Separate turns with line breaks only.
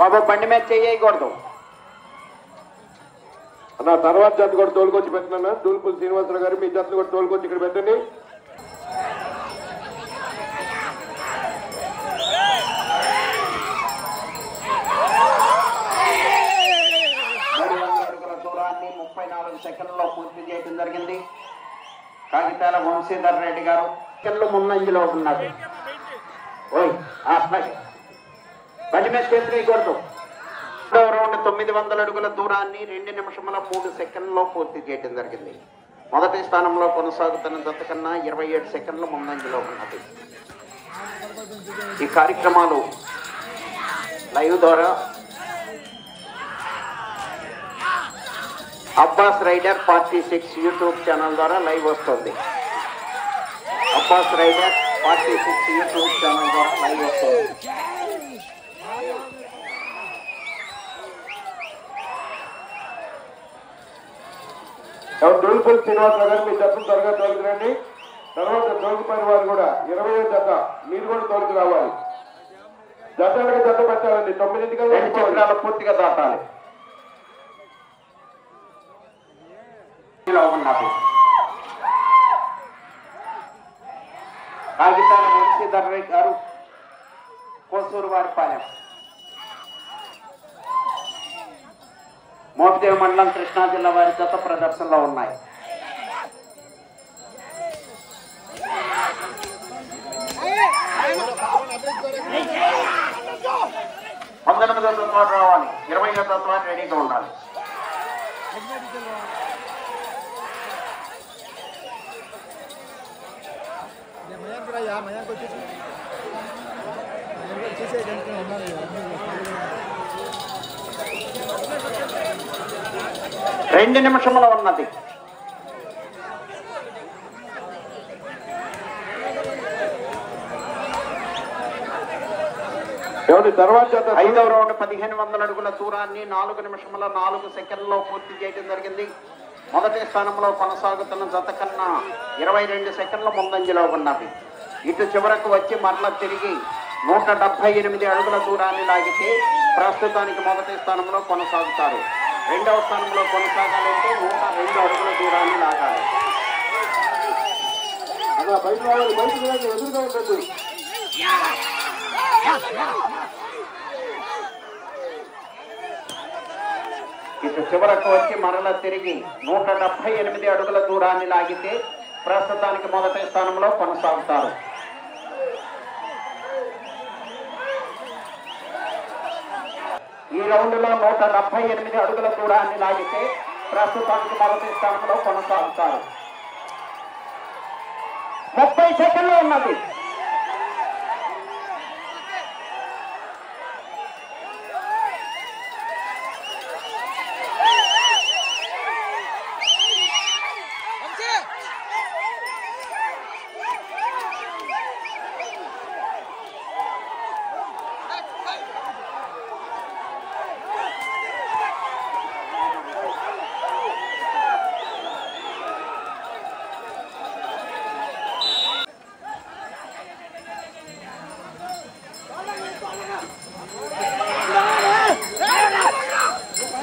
బాబు బండి మీద చేయకూడదు
అన్న. తర్వాత జట్టు కూడా తోలుకొచ్చి పెట్టినా దూల్పూల్ శ్రీనివాసరావు గారు మీ జట్టు కూడా తోలుకొచ్చి ఇక్కడ పెట్టండి.
దూరాన్ని 34 సెకండ్లలో పూర్తి చేయడం జరిగింది. కాగితాల వంశీధర్ రెడ్డి గారు సెకండ్లు ముందంజలో ఉన్నారు. బండి మీద చేయకూడదు. రౌండ్ 900 అడుగుల దూరాన్ని 2 నిమిషముల 3 సెకండ్లలో పూర్తి చేయడం జరిగింది. మొదటి స్థానంలో కొనసాగుతున్న జత కన్నా 27 సెకండ్ల ముందంజలో ఉన్నది. ఈ కార్యక్రమాలు లైవ్ ద్వారా అబ్బాస్ రైడర్ 46 యూట్యూబ్ ఛానల్ ద్వారా లైవ్ వస్తుంది. అబ్బాస్ రైడర్ 46 యూట్యూబ్ ఛానల్ ద్వారా లైవ్ వస్తుంది.
దూల్పూల్ శ్రీనివాసరావు గారు మీ జట్టు త్వరగా తోలుకు రండి. తర్వాత తోలుకుపోయిన వారు కూడా 20వ జత మీరు కూడా తోలుకు రావాలి. జట్టాలకు జత పెట్టాలండి. 9
పూర్తిగా దాటాలి. కాగితాల వంశీధర్ రెడ్డి గారు కోసూరు వారిపాలెం మోపిదేవి మండలం కృష్ణా జిల్లా వారి జత ప్రదర్శనలో ఉన్నాయి. రావాలి. 20వ తత్వ రెడీగా ఉండాలి. రెండు నిమిషంలో ఉన్నది.
తర్వాత
5వ రౌండ్ 1500 అడుగుల దూరాన్ని 4 నిమిషముల 4 సెకండ్లలో పూర్తి చేయడం జరిగింది. మొదటి స్థానంలో కొనసాగుతున్న జత కన్నా 22 సెకండ్ల ముందంజలో ఉన్నది. ఇటు చివరకు వచ్చి మరలా తిరిగి 178 అడుగుల దూరాన్ని లాగితే ప్రస్తుతానికి మొదటి స్థానంలో కొనసాగుతారు. రెండవ స్థానంలో కొనసాగాలంటే 102 అడుగుల దూరాన్ని లాగాలి. ఇటు చివరకు వచ్చి మరలా తిరిగి 178 అడుగుల దూరాన్ని లాగితే ప్రస్తుతానికి మొదటి స్థానంలో కొనసాగుతారు. ఈ రౌండ్ లో 178 అడుగుల దూరాన్ని లాగితే ప్రస్తుతానికి మొదటి స్థానంలో కొనసాగుతారు. 30 సెకండ్లు ఉన్నది.